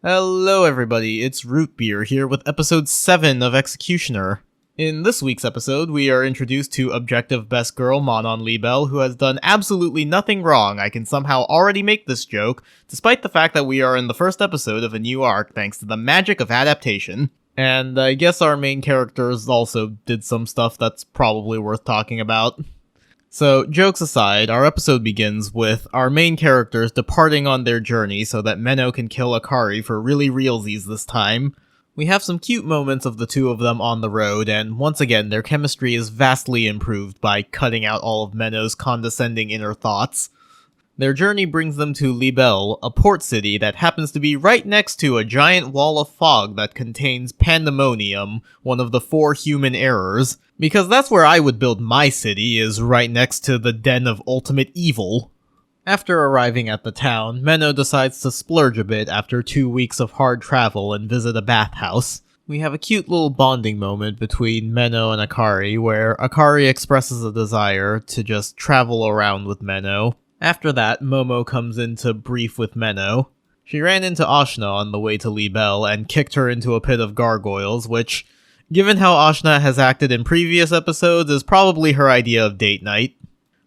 Hello everybody, it's Root Beer here with episode 7 of Executioner. In this week's episode, we are introduced to objective best girl Manon Libelle, who has done absolutely nothing wrong. I can somehow already make this joke, despite the fact that we are in the first episode of a new arc thanks to the magic of adaptation. And I guess our main characters also did some stuff that's probably worth talking about. So, jokes aside, our episode begins with our main characters departing on their journey so that Menno can kill Akari for really realsies this time. We have some cute moments of the two of them on the road, and once again, their chemistry is vastly improved by cutting out all of Menno's condescending inner thoughts. Their journey brings them to Libelle, a port city that happens to be right next to a giant wall of fog that contains pandemonium, one of the 4 human errors. Because that's where I would build my city, is right next to the den of ultimate evil. After arriving at the town, Menno decides to splurge a bit after 2 weeks of hard travel and visit a bathhouse. We have a cute little bonding moment between Menno and Akari, where Akari expresses a desire to just travel around with Menno. After that, Momo comes in to brief with Menno. She ran into Ashna on the way to Libelle and kicked her into a pit of gargoyles, which, given how Ashna has acted in previous episodes, is probably her idea of date night.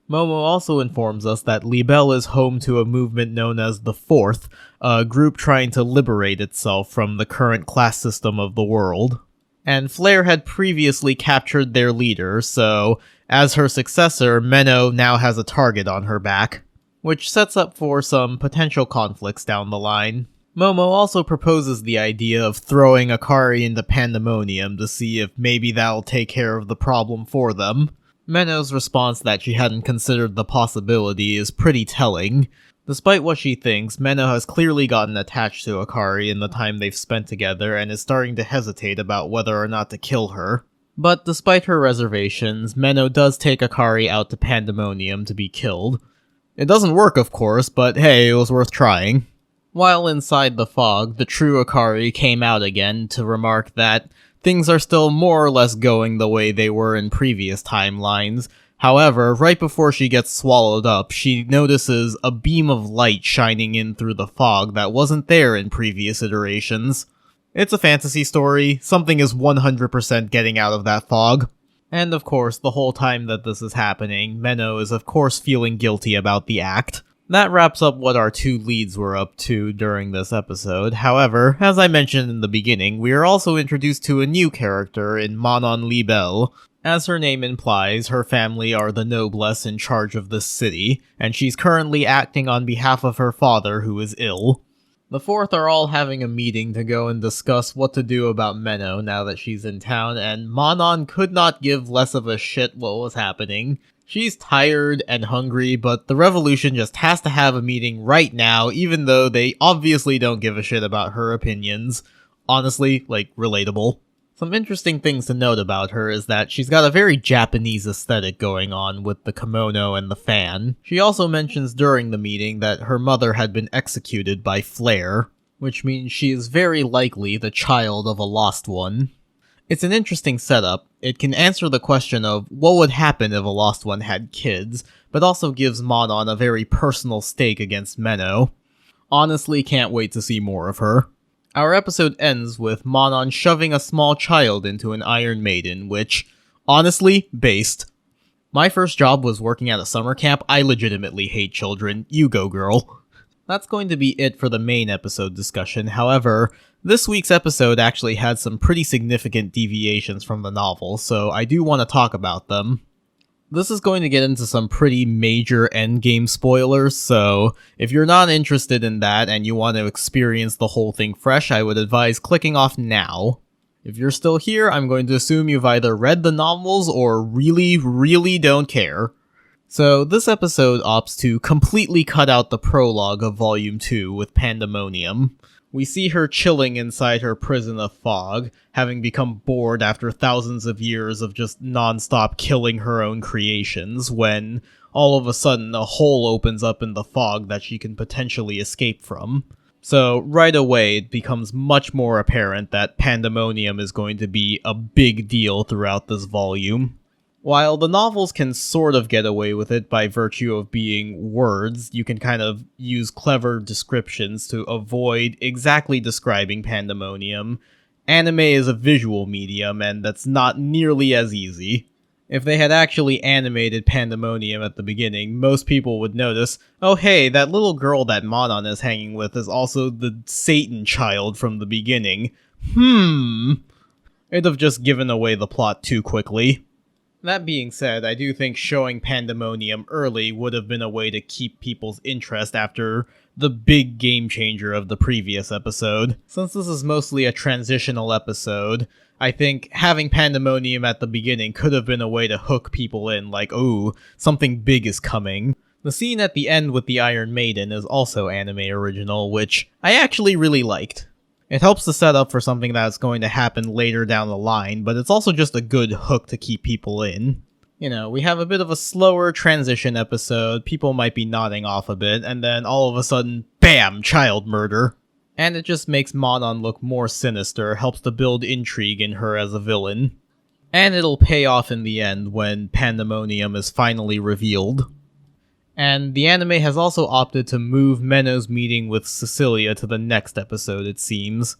Momo also informs us that Libelle is home to a movement known as the Fourth, a group trying to liberate itself from the current class system of the world. And Flare had previously captured their leader, so as her successor, Menno now has a target on her back, which sets up for some potential conflicts down the line. Momo also proposes the idea of throwing Akari into pandemonium to see if maybe that'll take care of the problem for them. Menno's response that she hadn't considered the possibility is pretty telling. Despite what she thinks, Menno has clearly gotten attached to Akari in the time they've spent together and is starting to hesitate about whether or not to kill her. But despite her reservations, Menno does take Akari out to pandemonium to be killed. It doesn't work, of course, but hey, it was worth trying. While inside the fog, the true Akari came out again to remark that things are still more or less going the way they were in previous timelines. However, right before she gets swallowed up, she notices a beam of light shining in through the fog that wasn't there in previous iterations. It's a fantasy story, something is 100% getting out of that fog. And of course, the whole time that this is happening, Menno is of course feeling guilty about the act. That wraps up what our 2 leads were up to during this episode. However, as I mentioned in the beginning, we are also introduced to a new character in Manon Libelle. As her name implies, her family are the noblesse in charge of this city, and she's currently acting on behalf of her father who is ill. The Fourth are all having a meeting to go and discuss what to do about Menno now that she's in town, and Manon could not give less of a shit what was happening. She's tired and hungry, but the revolution just has to have a meeting right now, even though they obviously don't give a shit about her opinions. Honestly, relatable. Some interesting things to note about her is that she's got a very Japanese aesthetic going on with the kimono and the fan. She also mentions during the meeting that her mother had been executed by Flare, which means she is very likely the child of a lost one. It's an interesting setup. It can answer the question of what would happen if a lost one had kids, but also gives Manon a very personal stake against Menno. Honestly, can't wait to see more of her. Our episode ends with Manon shoving a small child into an Iron Maiden, which, honestly, based. My first job was working at a summer camp. I legitimately hate children. You go, girl. That's going to be it for the main episode discussion. However, this week's episode actually had some pretty significant deviations from the novel, so I do want to talk about them. This is going to get into some pretty major endgame spoilers, so if you're not interested in that and you want to experience the whole thing fresh, I would advise clicking off now. If you're still here, I'm going to assume you've either read the novels or really don't care. So this episode opts to completely cut out the prologue of Volume 2 with Pandemonium. We see her chilling inside her prison of fog, having become bored after thousands of years of just non-stop killing her own creations, when all of a sudden a hole opens up in the fog that she can potentially escape from. So right away it becomes much more apparent that Pandemonium is going to be a big deal throughout this volume. While the novels can sort of get away with it by virtue of being words, you can kind of use clever descriptions to avoid exactly describing pandemonium. Anime is a visual medium, and that's not nearly as easy. If they had actually animated pandemonium at the beginning, most people would notice, oh hey, that little girl that Manon is hanging with is also the Satan child from the beginning. It'd have just given away the plot too quickly. That being said, I do think showing pandemonium early would have been a way to keep people's interest after the big game changer of the previous episode. Since this is mostly a transitional episode, I think having pandemonium at the beginning could have been a way to hook people in, like, ooh, something big is coming. The scene at the end with the Iron Maiden is also anime original, which I actually really liked. It helps to set up for something that's going to happen later down the line, but it's also just a good hook to keep people in. You know, we have a bit of a slower transition episode, people might be nodding off a bit, and then all of a sudden, BAM! Child murder. And it just makes Manon look more sinister, helps to build intrigue in her as a villain. And it'll pay off in the end when pandemonium is finally revealed. And the anime has also opted to move Menno's meeting with Cecilia to the next episode, it seems.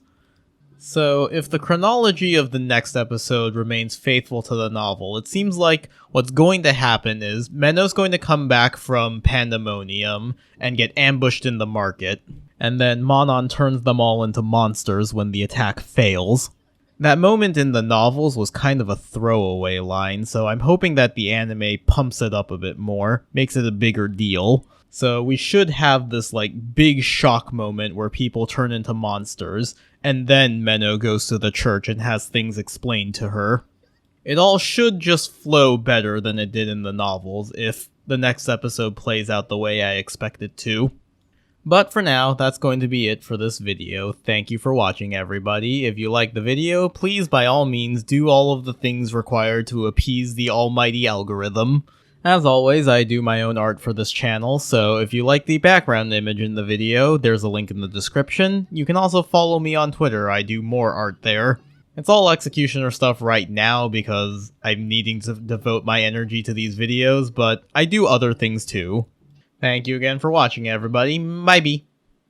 So, if the chronology of the next episode remains faithful to the novel, it seems like what's going to happen is Menno's going to come back from pandemonium and get ambushed in the market, and then Manon turns them all into monsters when the attack fails. That moment in the novels was kind of a throwaway line, so I'm hoping that the anime pumps it up a bit more, makes it a bigger deal. So we should have this, like, big shock moment where people turn into monsters, and then Menno goes to the church and has things explained to her. It all should just flow better than it did in the novels, if the next episode plays out the way I expect it to. But for now, that's going to be it for this video. Thank you for watching, everybody. If you liked the video, please by all means do all of the things required to appease the almighty algorithm. As always, I do my own art for this channel, so if you like the background image in the video, there's a link in the description. You can also follow me on Twitter, I do more art there. It's all executioner stuff right now because I'm needing to devote my energy to these videos, but I do other things too. Thank you again for watching, everybody. Bye-bye.